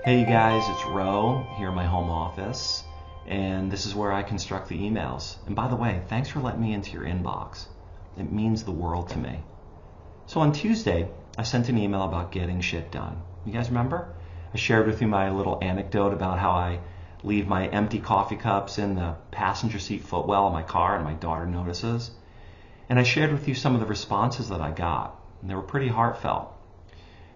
Hey you guys, it's Ro here in my home office, and this is where I construct the emails. And by the way, thanks for letting me into your inbox. It means the world to me. So on Tuesday, I sent an email about getting shit done. You guys remember? I shared with you my little anecdote about how I leave my empty coffee cups in the passenger seat footwell of my car and my daughter notices. And I shared with you some of the responses that I got, and they were pretty heartfelt.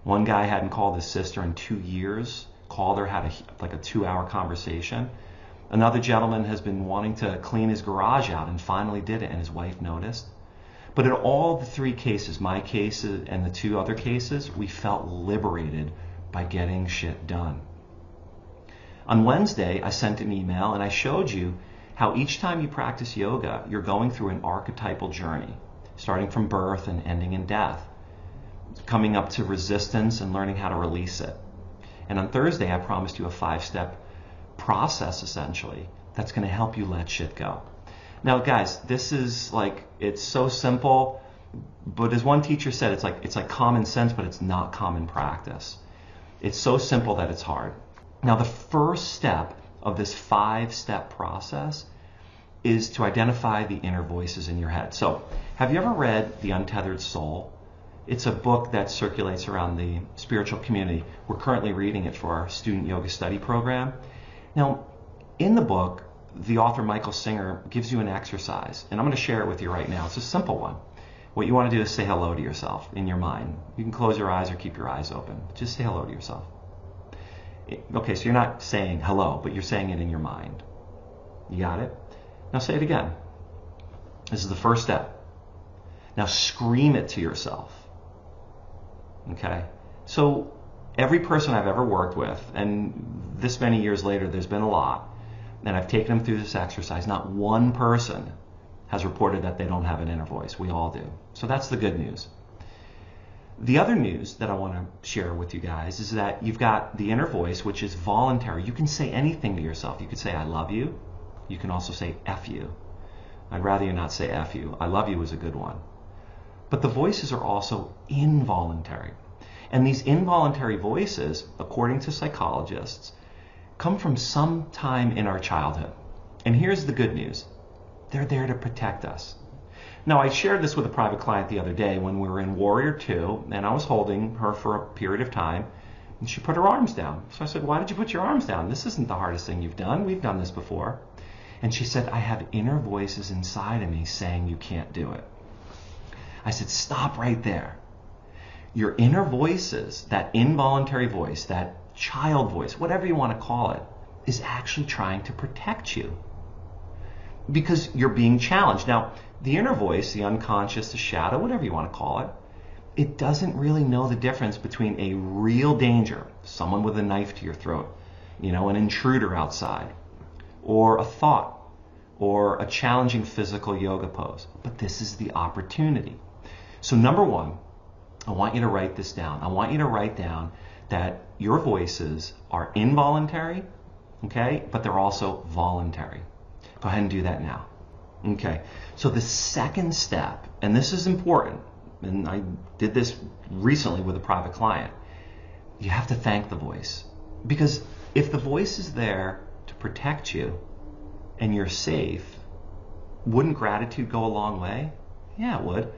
One guy hadn't called his sister in 2 years, called her, had a 2-hour conversation. Another gentleman has been wanting to clean his garage out and finally did it, and his wife noticed. But in all the 3 cases, my case and the 2 other cases, we felt liberated by getting shit done. On Wednesday, I sent an email and I showed you how each time you practice yoga, you're going through an archetypal journey, starting from birth and ending in death, coming up to resistance and learning how to release it. And on Thursday, I promised you a 5-step process, essentially, that's going to help you let shit go. Now, guys, this is it's so simple, but as one teacher said, it's like common sense, but it's not common practice. It's so simple that it's hard. Now, the first step of this 5-step process is to identify the inner voices in your head. So, have you ever read The Untethered Soul? It's a book that circulates around the spiritual community. We're currently reading it for our student yoga study program. Now, in the book, the author Michael Singer gives you an exercise, and I'm going to share it with you right now. It's a simple one. What you want to do is say hello to yourself in your mind. You can close your eyes or keep your eyes open. Just say hello to yourself. Okay, so you're not saying hello, but you're saying it in your mind. You got it? Now say it again. This is the first step. Now scream it to yourself. Okay? So every person I've ever worked with, and this many years later, there's been a lot, and I've taken them through this exercise, not one person has reported that they don't have an inner voice. We all do. So that's the good news. The other news that I want to share with you guys is that you've got the inner voice, which is voluntary. You can say anything to yourself. You could say, I love you. You can also say, F you. I'd rather you not say F you. I love you is a good one. But the voices are also involuntary. And these involuntary voices, according to psychologists, come from some time in our childhood. And here's the good news. They're there to protect us. Now, I shared this with a private client the other day when we were in Warrior 2, and I was holding her for a period of time, and she put her arms down. So I said, why did you put your arms down? This isn't the hardest thing you've done. We've done this before. And she said, I have inner voices inside of me saying you can't do it. I said, stop right there. Your inner voices, that involuntary voice, that child voice, whatever you want to call it, is actually trying to protect you because you're being challenged. Now, the inner voice, the unconscious, the shadow, whatever you want to call it, it doesn't really know the difference between a real danger, someone with a knife to your throat, an intruder outside, or a thought, or a challenging physical yoga pose. But this is the opportunity. So number one, I want you to write this down. I want you to write down that your voices are involuntary, okay, but they're also voluntary. Go ahead and do that now. Okay, so the second step, and this is important, and I did this recently with a private client, you have to thank the voice. Because if the voice is there to protect you and you're safe, wouldn't gratitude go a long way? Yeah, it would.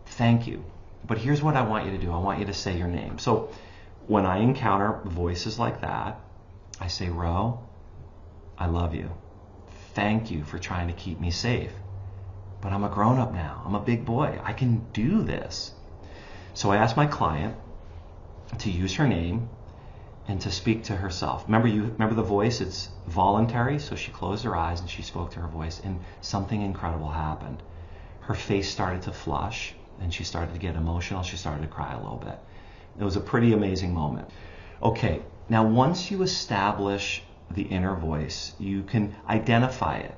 Thank you. But here's what I want you to do. I want you to say your name. So when I encounter voices like that, I say, Ro, I love you. Thank you for trying to keep me safe. But I'm a grown-up now. I'm a big boy. I can do this. So I asked my client to use her name and to speak to herself. Remember the voice? It's voluntary. So she closed her eyes and she spoke to her voice, and something incredible happened. Her face started to flush, and she started to get emotional. She started to cry a little bit. It was a pretty amazing moment. Okay, now once you establish the inner voice, you can identify it,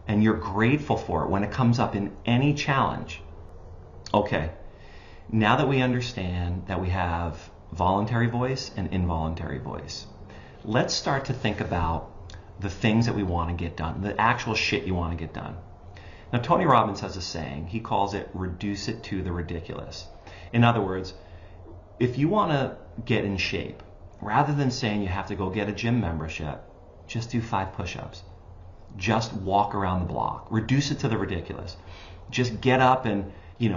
and you're grateful for it when it comes up in any challenge. Okay, now that we understand that we have voluntary voice and involuntary voice, let's start to think about the things that we want to get done, the actual shit you want to get done. Now, Tony Robbins has a saying. He calls it, reduce it to the ridiculous. In other words, if you want to get in shape, Rather than saying you have to go get a gym membership, just do 5 push-ups. Just walk around the block. Reduce it to the ridiculous. Just get up and,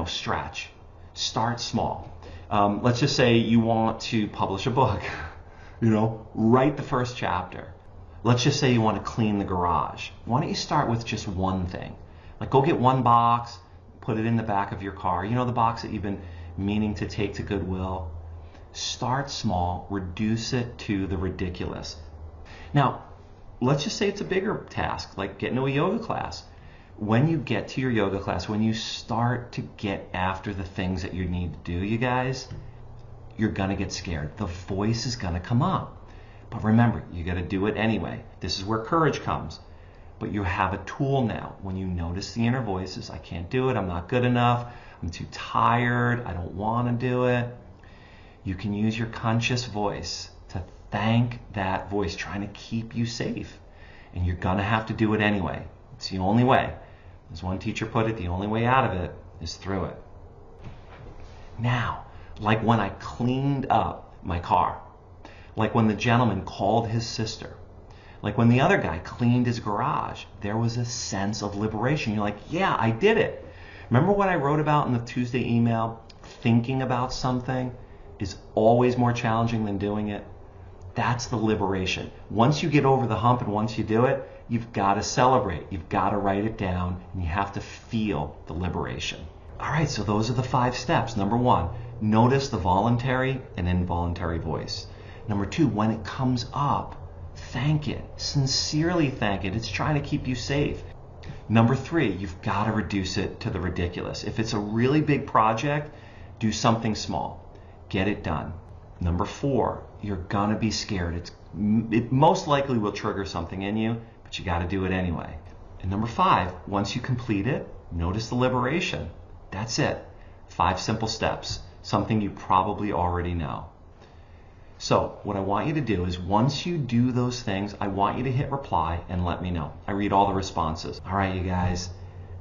stretch. Start small. Let's just say you want to publish a book. Write the first chapter. Let's just say you want to clean the garage. Why don't you start with just one thing? Like go get one box, put it in the back of your car. The box that you've been meaning to take to Goodwill. Start small, reduce it to the ridiculous. Now, let's just say it's a bigger task, like getting to a yoga class. When you get to your yoga class, when you start to get after the things that you need to do, you guys, you're gonna get scared. The voice is gonna come up. But remember, you gotta do it anyway. This is where courage comes. But you have a tool now. When you notice the inner voices, I can't do it, I'm not good enough, I'm too tired, I don't wanna do it. You can use your conscious voice to thank that voice trying to keep you safe. And you're gonna have to do it anyway. It's the only way. As one teacher put it, the only way out of it is through it. Now, like when I cleaned up my car, like when the gentleman called his sister, like when the other guy cleaned his garage, there was a sense of liberation. You're like, yeah, I did it. Remember what I wrote about in the Tuesday email? Thinking about something is always more challenging than doing it. That's the liberation. Once you get over the hump and once you do it, you've got to celebrate. You've got to write it down and you have to feel the liberation. All right, so those are the 5 steps. Number 1, notice the voluntary and involuntary voice. Number 2, when it comes up, thank it. Sincerely thank it. It's trying to keep you safe. Number 3, you've got to reduce it to the ridiculous. If it's a really big project, do something small. Get it done. Number 4, you're gonna be scared. It most likely will trigger something in you, but you gotta do it anyway. And number 5, once you complete it, notice the liberation. That's it. 5 simple steps, something you probably already know. So what I want you to do is once you do those things, I want you to hit reply and let me know. I read all the responses. All right, you guys,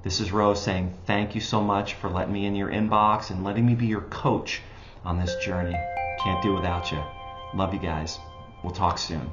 this is Rose saying thank you so much for letting me in your inbox and letting me be your coach on this journey. Can't do without you. Love you guys. We'll talk soon.